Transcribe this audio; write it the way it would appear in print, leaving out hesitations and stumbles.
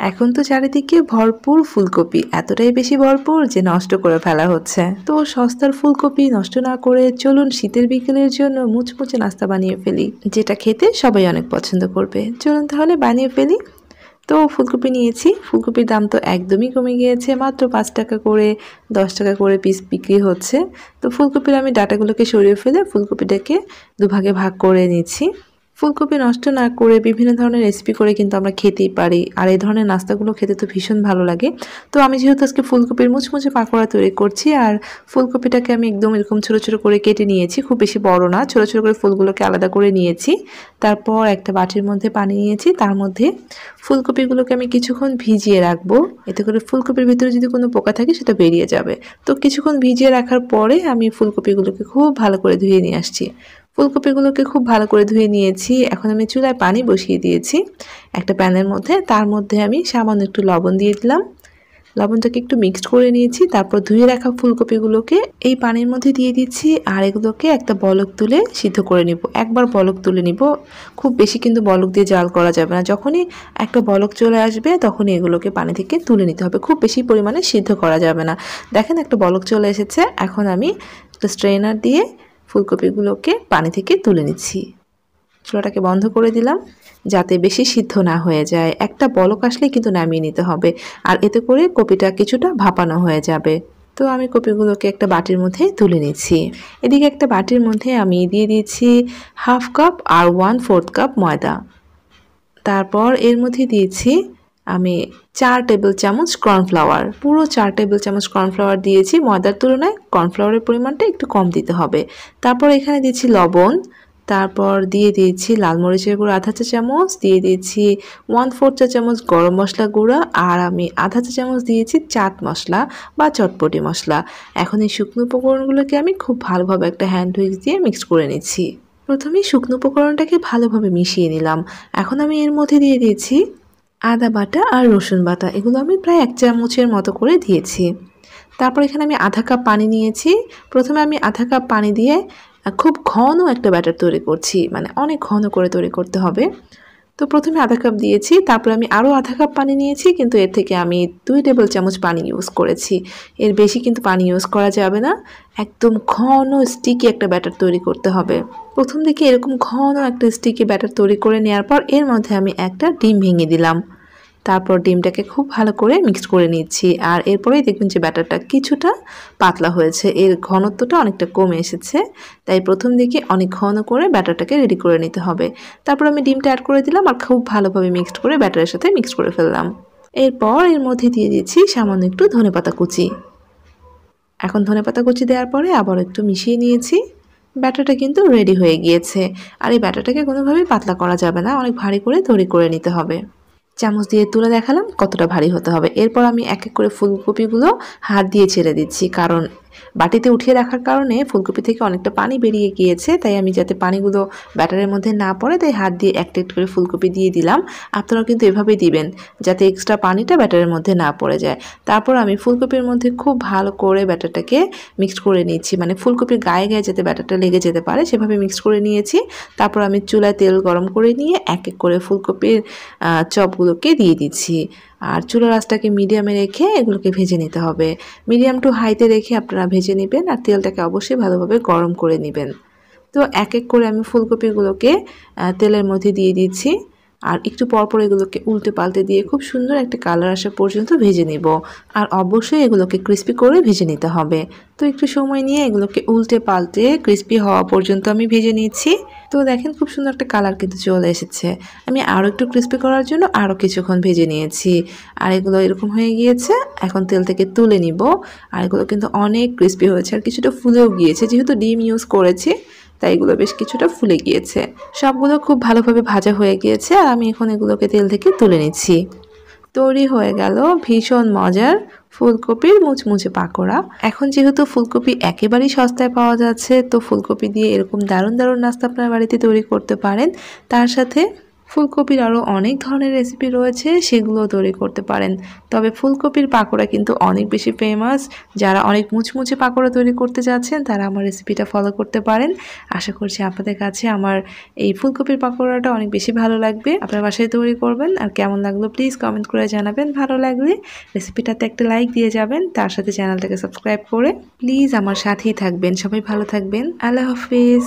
এখন তো চারিদিকে ভরপুর ফুলকপি, এতটাই বেশি ভরপুর যে নষ্ট করে ফেলা হচ্ছে। তো সস্তার ফুলকপি নষ্ট না করে চলুন শীতের বিকেলের জন্য মুচমুচে নাস্তা বানিয়ে ফেলি, যেটা খেতে সবাই অনেক পছন্দ করবে। চলুন তাহলে বানিয়ে ফেলি। তো ফুলকপি নিয়েছি, ফুলকপির দাম তো একদমই কমে গিয়েছে, মাত্র 5 টাকা করে 10 টাকা করে পিস বিক্রি হচ্ছে। তো ফুলকপির আমি ডাঁটাগুলোকে সরিয়ে ফেলে ফুলকপিটাকে দুভাগে ভাগ করে নিচ্ছি। ফুলকপি নষ্ট না করে বিভিন্ন ধরনের রেসিপি করে কিন্তু আমরা খেতেই পারি, আর এই ধরনের নাস্তাগুলো খেতে তো ভীষণ ভালো লাগে। তো আমি যেহেতু আজকে ফুলকপির মুচমুচে পাকোড়া তৈরি করছি, আর ফুলকপিটাকে আমি একদম এরকম ছোট ছোট করে কেটে নিয়েছি, খুব বেশি বড় না, ছোট ছোট করে ফুলগুলোকে আলাদা করে নিয়েছি। তারপর একটা বাটির মধ্যে পানি নিয়েছি, তার মধ্যে ফুলকপিগুলোকে আমি কিছুক্ষণ ভিজিয়ে রাখবো, এতে করে ফুলকপির ভিতরে যদি কোনো পোকা থাকে সেটা বেরিয়ে যাবে। তো কিছুক্ষণ ভিজিয়ে রাখার পরে আমি ফুলকপিগুলোকে খুব ভালো করে ধুয়ে নিয়ে আসছি। ফুলকপিগুলোকে খুব ভালো করে ধুয়ে নিয়েছি। এখন আমি চুলায় পানি বসিয়ে দিয়েছি একটা প্যানের মধ্যে, তার মধ্যে আমি সামান্য একটু লবণ দিয়ে দিলাম। লবণটাকে একটু মিক্সড করে নিয়েছি, তারপর ধুয়ে রাখা ফুলকপিগুলোকে এই পানির মধ্যে দিয়ে দিচ্ছি, আর এগুলোকে একটা বলক তুলে সিদ্ধ করে নিব। একবার বলক তুলে নিব, খুব বেশি কিন্তু বলক দিয়ে জাল করা যাবে না। যখনই একটা বলক চলে আসবে তখনই এগুলোকে পানি থেকে তুলে নিতে হবে, খুব বেশি পরিমাণে সিদ্ধ করা যাবে না। দেখেন একটা বলক চলে এসেছে, এখন আমি একটা স্ট্রেনার দিয়ে ফুলকপিগুলোকে পানি থেকে তুলে নিচ্ছি। চুলাটাকে বন্ধ করে দিলাম যাতে বেশি সিদ্ধ না হয়ে যায়। একটা বলক আসলে কিন্তু নামিয়ে নিতে হবে, আর এতে করে কপিটা কিছুটা ভাপানো হয়ে যাবে। তো আমি কপিগুলোকে একটা বাটির মধ্যে তুলে নিচ্ছি। এদিকে একটা বাটির মধ্যে আমি দিয়ে দিচ্ছি 1/2 কাপ আর 1/4 কাপ ময়দা। তারপর এর মধ্যে দিয়েছি আমি 4 টেবিল চামচ কর্নফ্লাওয়ার, পুরো 4 টেবিল চামচ কর্নফ্লাওয়ার দিয়েছি। ময়দার তুলনায় কর্নফ্লাওয়ারের পরিমাণটা একটু কম দিতে হবে। তারপর এখানে দিচ্ছি লবণ, তারপর দিয়ে দিয়েছি লাল মরিচের গুঁড়ো আধা চা চামচ, দিয়ে দিয়েছি 1/4 চা চামচ গরম মশলা গুঁড়া, আর আমি আধা চা চামচ দিয়েছি চাট মশলা বা চটপটি মশলা। এখন এই শুকনো উপকরণগুলোকে আমি খুব ভালোভাবে একটা হ্যান্ড হুইস্ক দিয়ে মিক্স করে নিচ্ছি। প্রথমে শুকনো উপকরণটাকে ভালোভাবে মিশিয়ে নিলাম। এখন আমি এর মধ্যে দিয়ে দিয়েছি আদা বাটা আর রসুন বাটা, এগুলো আমি প্রায় 1 চামচের মতো করে দিয়েছি। তারপর এখানে আমি আধা কাপ পানি নিয়েছি। প্রথমে আমি আধা কাপ পানি দিয়ে খুব ঘন একটা ব্যাটার তৈরি করছি, মানে অনেক ঘন করে তৈরি করতে হবে। তো প্রথমে আধা কাপ দিয়েছি, তারপর আমি আরও আধা কাপ পানি নিয়েছি, কিন্তু এর থেকে আমি 2 টেবিল চামচ পানি ইউজ করেছি। এর বেশি কিন্তু পানি ইউজ করা যাবে না, একদম ঘন স্টিকি একটা ব্যাটার তৈরি করতে হবে। প্রথম দিকে এরকম ঘন একটা স্টিকি ব্যাটার তৈরি করে নেওয়ার পর এর মধ্যে আমি একটা ডিম ভেঙে দিলাম। তারপর ডিমটাকে খুব ভালো করে মিক্সড করে নিচ্ছি, আর এরপরেই দেখবেন যে ব্যাটারটা কিছুটা পাতলা হয়েছে, এর ঘনত্বটা অনেকটা কমে এসেছে। তাই প্রথম দিকে অনেক ঘন করে ব্যাটারটাকে রেডি করে নিতে হবে। তারপর আমি ডিমটা অ্যাড করে দিলাম আর খুব ভালোভাবে মিক্সড করে ব্যাটারের সাথে মিক্সড করে ফেললাম। এরপর এর মধ্যে দিয়ে দিচ্ছি সামান্য একটু ধনেপাতা কুচি। এখন ধনেপাতা কুচি দেওয়ার পরে আবার একটু মিশিয়ে নিয়েছি। ব্যাটারটা কিন্তু রেডি হয়ে গিয়েছে, আর এই ব্যাটারটাকে কোনোভাবেই পাতলা করা যাবে না, অনেক ভারী করে তৈরি করে নিতে হবে। চামচ দিয়ে তুলে দেখালাম কতটা ভারী হতে হবে। এরপর আমি এক এক করে ফুলকপিগুলো হাত দিয়ে ছেড়ে দিচ্ছি, কারণ বাটিতে উঠিয়ে রাখার কারণে ফুলকপি থেকে অনেকটা পানি বেরিয়ে গিয়েছে। তাই আমি যাতে পানিগুলো ব্যাটারের মধ্যে না পড়ে, তাই হাত দিয়ে একটা একটা করে ফুলকপি দিয়ে দিলাম। আপনারাও কিন্তু এভাবেই দিবেন যাতে এক্সট্রা পানিটা ব্যাটারের মধ্যে না পড়ে যায়। তারপর আমি ফুলকপির মধ্যে খুব ভালো করে ব্যাটারটাকে মিক্সড করে নিচ্ছি, মানে ফুলকপির গায়ে গায়ে যাতে ব্যাটারটা লেগে যেতে পারে সেভাবে মিক্সড করে নিয়েছি। তারপর আমি চুলায় তেল গরম করে নিয়ে এক এক করে ফুলকপির চপগুলোকে দিয়ে দিচ্ছি, আর চুলার আঁচটাকে মিডিয়ামে রেখে এগুলোকে ভেজে নিতে হবে। মিডিয়াম টু হাইতে রেখে আপনারা ভেজে নেবেন, আর তেলটাকে অবশ্যই ভালোভাবে গরম করে নেবেন। তো এক এক করে আমি ফুলকপিগুলোকে তেলের মধ্যে দিয়ে দিচ্ছি, আর একটু পরপর এগুলোকে উল্টে পাল্টে দিয়ে খুব সুন্দর একটা কালার আসা পর্যন্ত ভেজে নেব। আর অবশ্যই এগুলোকে ক্রিস্পি করে ভেজে নিতে হবে। তো একটু সময় নিয়ে এগুলোকে উল্টে পাল্টে ক্রিস্পি হওয়া পর্যন্ত আমি ভেজে নিচ্ছি। তো দেখেন খুব সুন্দর একটা কালার কিন্তু চলে এসেছে। আমি আরও একটু ক্রিস্পি করার জন্য আরও কিছুক্ষণ ভেজে নিয়েছি, আর এগুলো এরকম হয়ে গিয়েছে। এখন তেল থেকে তুলে নিব, আর এগুলো কিন্তু অনেক ক্রিস্পি হয়েছে আর কিছুটা ফুলেও গিয়েছে, যেহেতু ডিম ইউজ করেছি তাই এগুলো বেশ কিছুটা ফুলে গিয়েছে। সবগুলো খুব ভালোভাবে ভাজা হয়ে গিয়েছে, আর আমি এখন এগুলোকে তেল থেকে তুলে নিচ্ছি। তৈরি হয়ে গেল ভীষণ মজার ফুলকপির মুচমুচে পাকোড়া। এখন যেহেতু ফুলকপি একেবারেই সস্তায় পাওয়া যাচ্ছে, তো ফুলকপি দিয়ে এরকম দারুণ দারুণ নাস্তা আপনার বাড়িতে তৈরি করতে পারেন। তার সাথে ফুলকপির আরও অনেক ধরনের রেসিপি রয়েছে, সেগুলো তৈরি করতে পারেন। তবে ফুলকপির পাকোড়া কিন্তু অনেক বেশি ফেমাস। যারা অনেক মুচমুচে পাকোড়া তৈরি করতে যাচ্ছেন তারা আমার রেসিপিটা ফলো করতে পারেন। আশা করছি আপনাদের কাছে আমার এই ফুলকপির পাকোড়াটা অনেক বেশি ভালো লাগবে। আপনার বাসায় তৈরি করবেন। আর কেমন লাগলো প্লিজ কমেন্ট করে জানাবেন। ভালো লাগলে রেসিপিটাতে একটা লাইক দিয়ে যাবেন, তার সাথে চ্যানেলটাকে সাবস্ক্রাইব করে প্লিজ আমার সাথেই থাকবেন। সবাই ভালো থাকবেন। আল্লাহ হাফিজ।